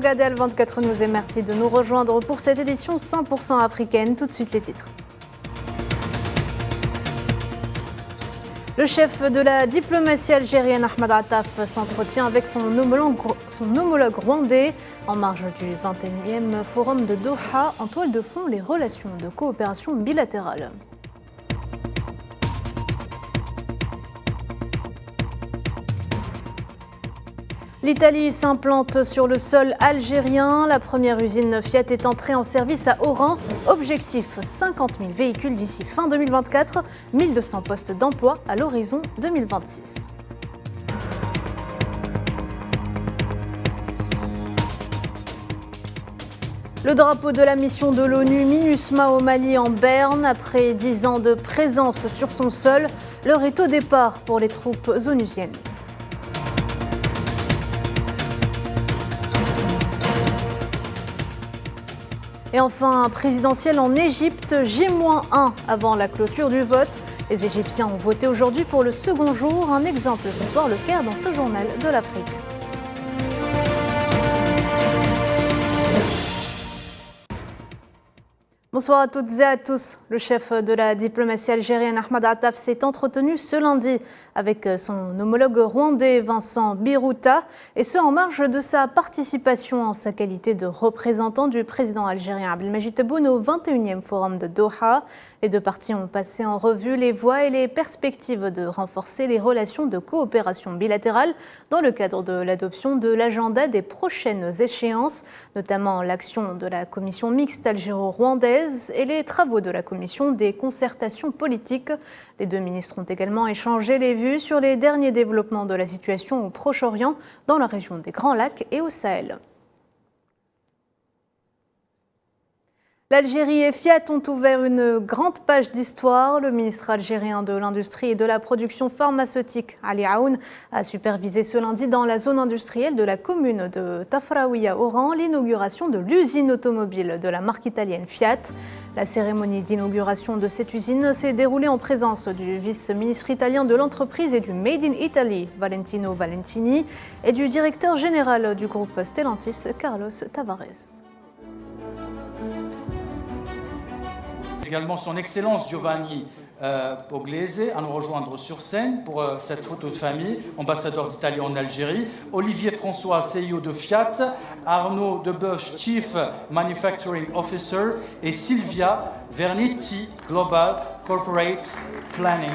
regardez Al24 News et merci de nous rejoindre pour cette édition 100% africaine. Tout de suite les titres. Le chef de la diplomatie algérienne Ahmed Attaf s'entretient avec son homologue rwandais en marge du 21e forum de Doha. En toile de fond, les relations de coopération bilatérale. L'Italie s'implante sur le sol algérien. La première usine Fiat est entrée en service à Oran. Objectif 50 000 véhicules d'ici fin 2024, 1200 postes d'emploi à l'horizon 2026. Le drapeau de la mission de l'ONU MINUSMA au Mali en berne. Après 10 ans de présence sur son sol, l'heure est au départ pour les troupes onusiennes. Et enfin, présidentielle en Égypte, J-1 avant la clôture du vote. Les Égyptiens ont voté aujourd'hui pour le second jour. Un exemple ce soir, le Caire dans ce journal de l'Afrique. Bonsoir à toutes et à tous. Le chef de la diplomatie algérienne Ahmed Attaf s'est entretenu ce lundi avec son homologue rwandais Vincent Biruta, et ce en marge de sa participation en sa qualité de représentant du président algérien Abdelmadjid Tebboune au 21e forum de Doha. Les deux parties ont passé en revue les voies et les perspectives de renforcer les relations de coopération bilatérale dans le cadre de l'adoption de l'agenda des prochaines échéances, notamment l'action de la commission mixte algéro-rwandaise et les travaux de la commission des concertations politiques. Les deux ministres ont également échangé les vues sur les derniers développements de la situation au Proche-Orient, dans la région des Grands Lacs et au Sahel. L'Algérie et Fiat ont ouvert une grande page d'histoire. Le ministre algérien de l'Industrie et de la Production pharmaceutique, Ali Aoun, a supervisé ce lundi dans la zone industrielle de la commune de Tafraoui à Oran l'inauguration de l'usine automobile de la marque italienne Fiat. La cérémonie d'inauguration de cette usine s'est déroulée en présence du vice-ministre italien de l'entreprise et du Made in Italy, Valentino Valentini, et du directeur général du groupe Stellantis, Carlos Tavares. Également son Excellence Giovanni Pugliese à nous rejoindre sur scène pour cette photo de famille, ambassadeur d'Italie en Algérie, Olivier François, CEO de Fiat, Arnaud Deboeuf, Chief Manufacturing Officer, et Silvia Vernitti, Global Corporate Planning.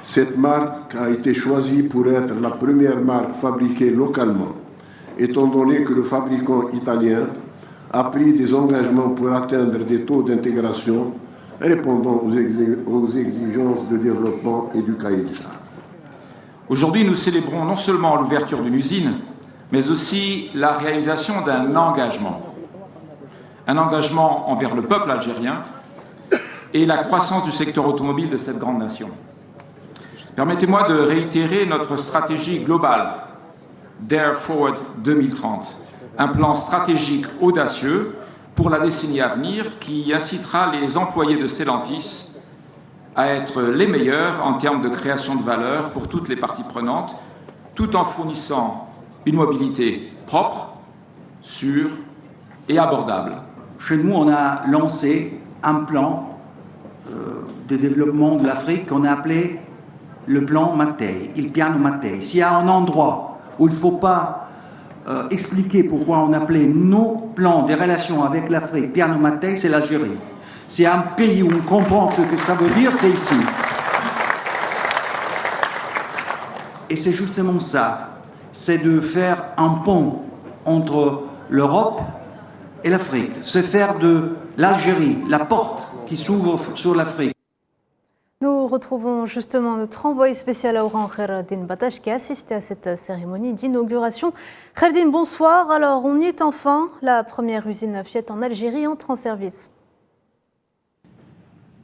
Cette marque a été choisie pour être la première marque fabriquée localement, étant donné que le fabricant italien a pris des engagements pour atteindre des taux d'intégration répondant aux exigences de développement et du cahier des charges. Aujourd'hui, nous célébrons non seulement l'ouverture d'une usine, mais aussi la réalisation d'un engagement. Un engagement envers le peuple algérien et la croissance du secteur automobile de cette grande nation. Permettez-moi de réitérer notre stratégie globale, Dare Forward 2030. Un plan stratégique audacieux pour la décennie à venir qui incitera les employés de Stellantis à être les meilleurs en termes de création de valeur pour toutes les parties prenantes, tout en fournissant une mobilité propre, sûre et abordable. Chez nous, on a lancé un plan de développement de l'Afrique qu'on a appelé le plan Mattei, il piano Mattei. S'il y a un endroit où il ne faut pas expliquer pourquoi on appelait nos plans des relations avec l'Afrique piano Mattei, c'est l'Algérie. C'est un pays où on comprend ce que ça veut dire, c'est ici. Et c'est justement ça, c'est de faire un pont entre l'Europe et l'Afrique. C'est faire de l'Algérie la porte qui s'ouvre sur l'Afrique. Nous retrouvons justement notre envoyé spécial à Oran, Khaireddine Batache, qui a assisté à cette cérémonie d'inauguration. Khaireddine, bonsoir. Alors, on y est enfin. La première usine Fiat en Algérie entre en service.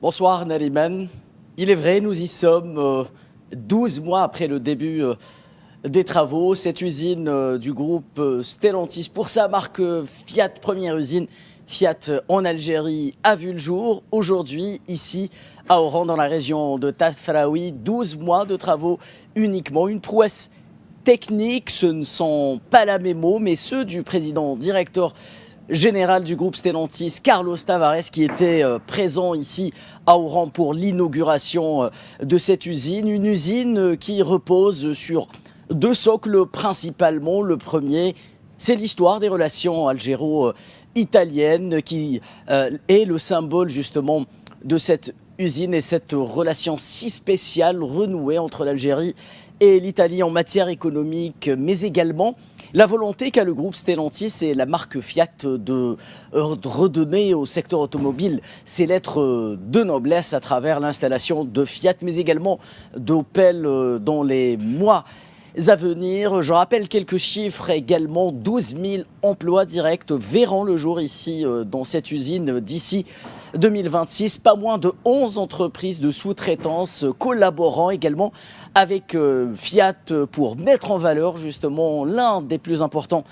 Bonsoir Nariman. Il est vrai, nous y sommes 12 mois après le début des travaux. Cette usine du groupe Stellantis, pour sa marque Fiat, première usine Fiat en Algérie, a vu le jour aujourd'hui, ici à Oran, dans la région de Tafraoui. 12 mois de travaux uniquement, une prouesse techniques, ce ne sont pas la mes mots, mais ceux du président directeur général du groupe Stellantis, Carlos Tavares, qui était présent ici à Oran pour l'inauguration de cette usine. Une usine qui repose sur deux socles principalement. Le premier, c'est l'histoire des relations algéro-italiennes qui est le symbole justement de cette usine et cette relation si spéciale renouée entre l'Algérie et l'Italie en matière économique, mais également la volonté qu'a le groupe Stellantis et la marque Fiat de redonner au secteur automobile ses lettres de noblesse à travers l'installation de Fiat, mais également d'Opel dans les mois à venir. Je rappelle quelques chiffres également. 12 000 emplois directs verront le jour ici dans cette usine d'ici 2026. Pas moins de 11 entreprises de sous-traitance collaborant également avec Fiat pour mettre en valeur justement l'un des plus importants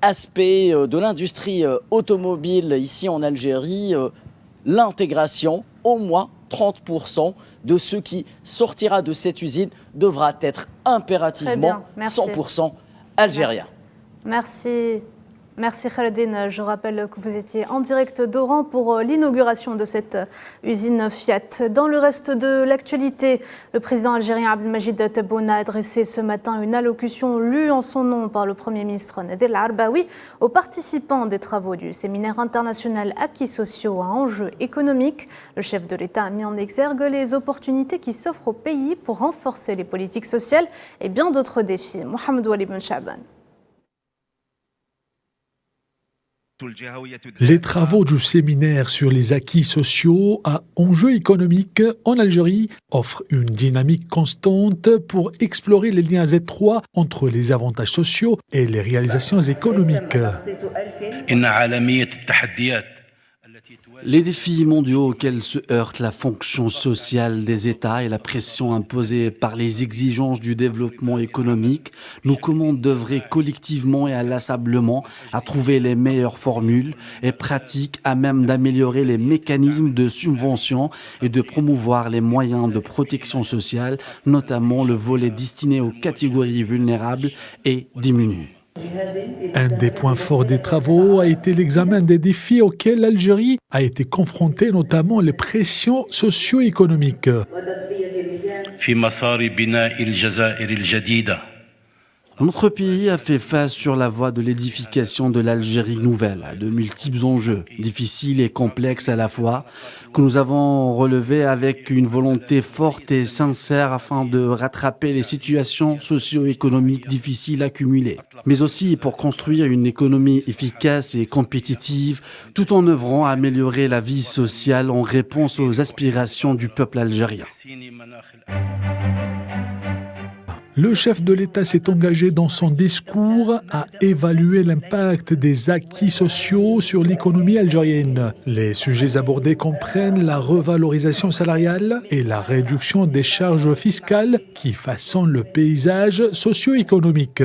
aspects de l'industrie automobile ici en Algérie, l'intégration. Au moins 30% de ce qui sortira de cette usine devra être impérativement 100% algérien. Merci. Merci Khaledine. Je rappelle que vous étiez en direct d'Oran pour l'inauguration de cette usine Fiat. Dans le reste de l'actualité, le président algérien Abdelmajid Tebboune a adressé ce matin une allocution lue en son nom par le Premier ministre Nader El-Arbaoui aux participants des travaux du séminaire international Acquis sociaux à enjeux économiques. Le chef de l'État a mis en exergue les opportunités qui s'offrent au pays pour renforcer les politiques sociales et bien d'autres défis. Mohamed Walid Ben Chaban. Les travaux du séminaire sur les acquis sociaux à enjeux économiques en Algérie offrent une dynamique constante pour explorer les liens étroits entre les avantages sociaux et les réalisations économiques. Les défis mondiaux auxquels se heurte la fonction sociale des États et la pression imposée par les exigences du développement économique nous commandent d'œuvrer collectivement et inlassablement à trouver les meilleures formules et pratiques à même d'améliorer les mécanismes de subvention et de promouvoir les moyens de protection sociale, notamment le volet destiné aux catégories vulnérables et diminuées. Un des points forts des travaux a été l'examen des défis auxquels l'Algérie a été confrontée, notamment les pressions socio-économiques. Notre pays a fait face sur la voie de l'édification de l'Algérie nouvelle à de multiples enjeux, difficiles et complexes à la fois, que nous avons relevés avec une volonté forte et sincère afin de rattraper les situations socio-économiques difficiles accumulées, mais aussi pour construire une économie efficace et compétitive, tout en œuvrant à améliorer la vie sociale en réponse aux aspirations du peuple algérien. Le chef de l'État s'est engagé dans son discours à évaluer l'impact des acquis sociaux sur l'économie algérienne. Les sujets abordés comprennent la revalorisation salariale et la réduction des charges fiscales qui façonnent le paysage socio-économique.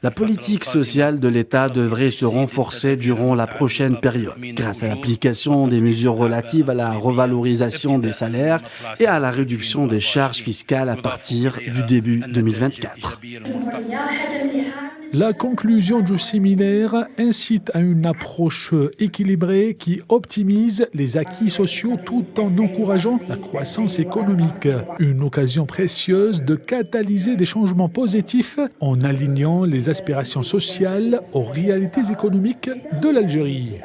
La politique sociale de l'État devrait se renforcer durant la prochaine période, grâce à l'application des mesures relatives à la revalorisation des salaires et à la réduction des charges fiscales à partir du début 2024. La conclusion du séminaire incite à une approche équilibrée qui optimise les acquis sociaux tout en encourageant la croissance économique. Une occasion précieuse de catalyser des changements positifs en alignant les aspirations sociales aux réalités économiques de l'Algérie.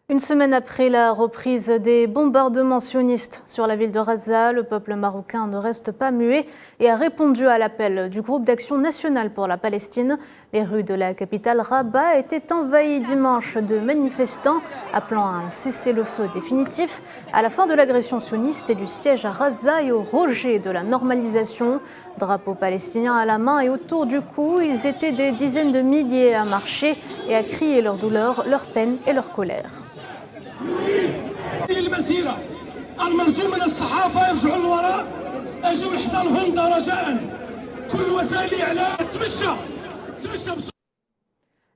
Une semaine après la reprise des bombardements sionistes sur la ville de Gaza, le peuple marocain ne reste pas muet et a répondu à l'appel du groupe d'action nationale pour la Palestine. Les rues de la capitale Rabat étaient envahies dimanche de manifestants appelant à un cessez-le-feu définitif à la fin de l'agression sioniste et du siège à Gaza et au rejet de la normalisation. Drapeau palestinien à la main et autour du cou, ils étaient des dizaines de milliers à marcher et à crier leur douleur, leur peine et leur colère.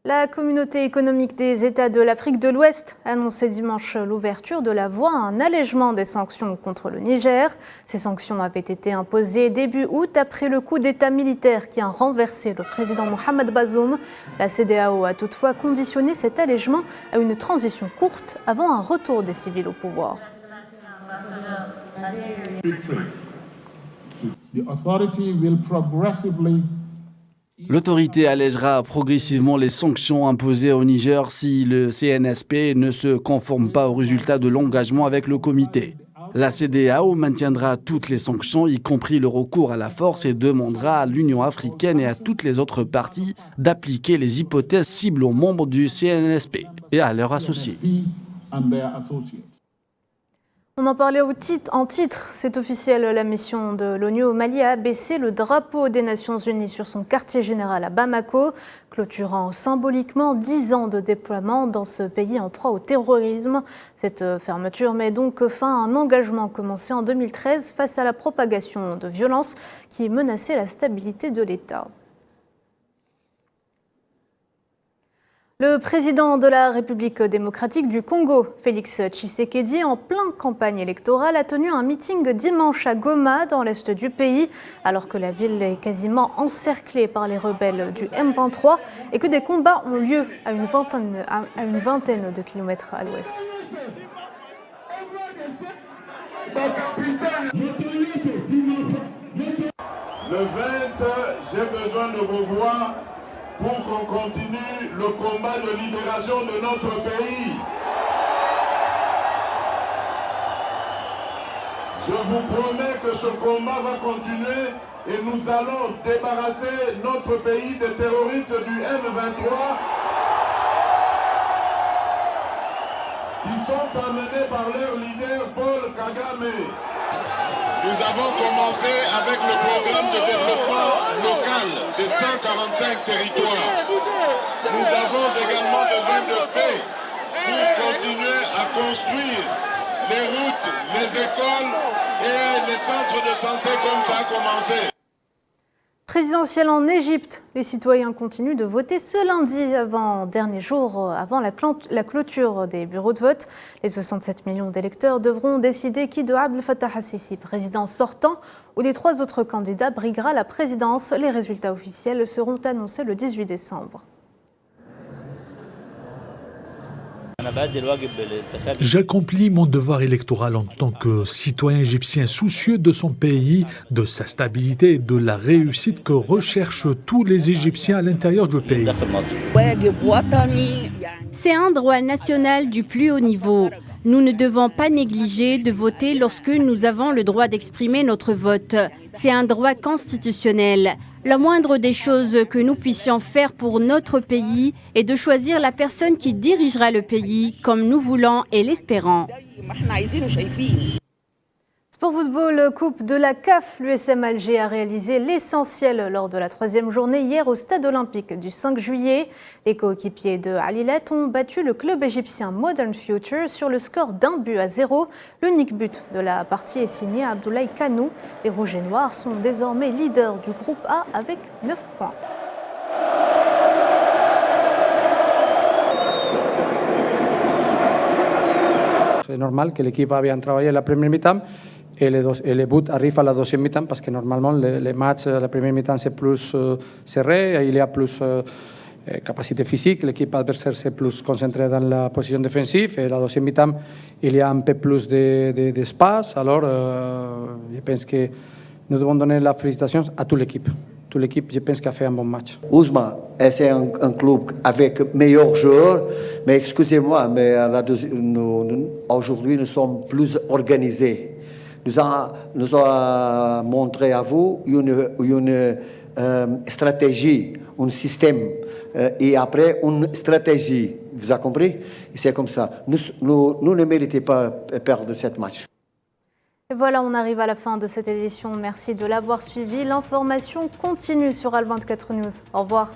La communauté économique des États de l'Afrique de l'Ouest a annoncé dimanche l'ouverture de la voie à un allègement des sanctions contre le Niger. Ces sanctions avaient été imposées début août après le coup d'État militaire qui a renversé le président Mohamed Bazoum. La CEDEAO a toutefois conditionné cet allègement à une transition courte avant un retour des civils au pouvoir. L'autorité allègera progressivement les sanctions imposées au Niger si le CNSP ne se conforme pas au résultat de l'engagement avec le comité. La CEDEAO maintiendra toutes les sanctions, y compris le recours à la force, et demandera à l'Union africaine et à toutes les autres parties d'appliquer les hypothèses cibles aux membres du CNSP et à leurs associés. On en parlait en titre, c'est officiel, la mission de l'ONU au Mali a abaissé le drapeau des Nations Unies sur son quartier général à Bamako, clôturant symboliquement 10 ans de déploiement dans ce pays en proie au terrorisme. Cette fermeture met donc fin à un engagement commencé en 2013 face à la propagation de violences qui menaçait la stabilité de l'État. Le président de la République démocratique du Congo, Félix Tshisekedi, en pleine campagne électorale, a tenu un meeting dimanche à Goma, dans l'est du pays, alors que la ville est quasiment encerclée par les rebelles du M23 et que des combats ont lieu à une vingtaine de kilomètres à l'ouest. Le 20, j'ai besoin de vous voir pour qu'on continue le combat de libération de notre pays. Je vous promets que ce combat va continuer et nous allons débarrasser notre pays des terroristes du M23 qui sont emmenés par leur leader Paul Kagame. Nous avons commencé avec le programme de développement local des 145 territoires. Nous avons également besoin de paix pour continuer à construire les routes, les écoles et les centres de santé comme ça a commencé. Présidentielle en Égypte, les citoyens continuent de voter ce lundi, dernier jour avant la clôture des bureaux de vote. Les 67 millions d'électeurs devront décider qui de Abdel Fattah al-Sisi, président sortant, ou des 3 autres candidats briguera la présidence. Les résultats officiels seront annoncés le 18 décembre. J'accomplis mon devoir électoral en tant que citoyen égyptien soucieux de son pays, de sa stabilité et de la réussite que recherchent tous les Égyptiens à l'intérieur du pays. C'est un droit national du plus haut niveau. Nous ne devons pas négliger de voter lorsque nous avons le droit d'exprimer notre vote. C'est un droit constitutionnel. La moindre des choses que nous puissions faire pour notre pays est de choisir la personne qui dirigera le pays comme nous voulons et l'espérons. Sport football, Coupe de la CAF, l'USM Alger a réalisé l'essentiel lors de la 3e journée hier au stade olympique du 5 juillet. Les coéquipiers de Alilat ont battu le club égyptien Modern Future sur le score d'1-0. L'unique but de la partie est signé à Abdoulaye Kanou. Les Rouges et Noirs sont désormais leaders du groupe A avec 9 points. C'est normal que l'équipe a bien travaillé la première mi-temps et les buts arrivent à la deuxième mi-temps parce que normalement les matchs, la première mi-temps c'est plus serré, il y a plus capacité physique, l'équipe adversaire c'est plus concentrée dans la position défensive et la deuxième mi-temps il y a un peu plus d'espace. Alors je pense que nous devons donner la félicitation à toute l'équipe. Toute l'équipe, je pense, qu'a fait un bon match. Ousmane, c'est un club avec meilleurs joueurs, mais excusez-moi, mais aujourd'hui nous sommes plus organisés. Nous avons montré à vous une stratégie, un système, et après une stratégie. Vous avez compris? C'est comme ça. Nous ne méritons pas de perdre cette match. Et voilà, on arrive à la fin de cette édition. Merci de l'avoir suivi. L'information continue sur Al 24 News. Au revoir.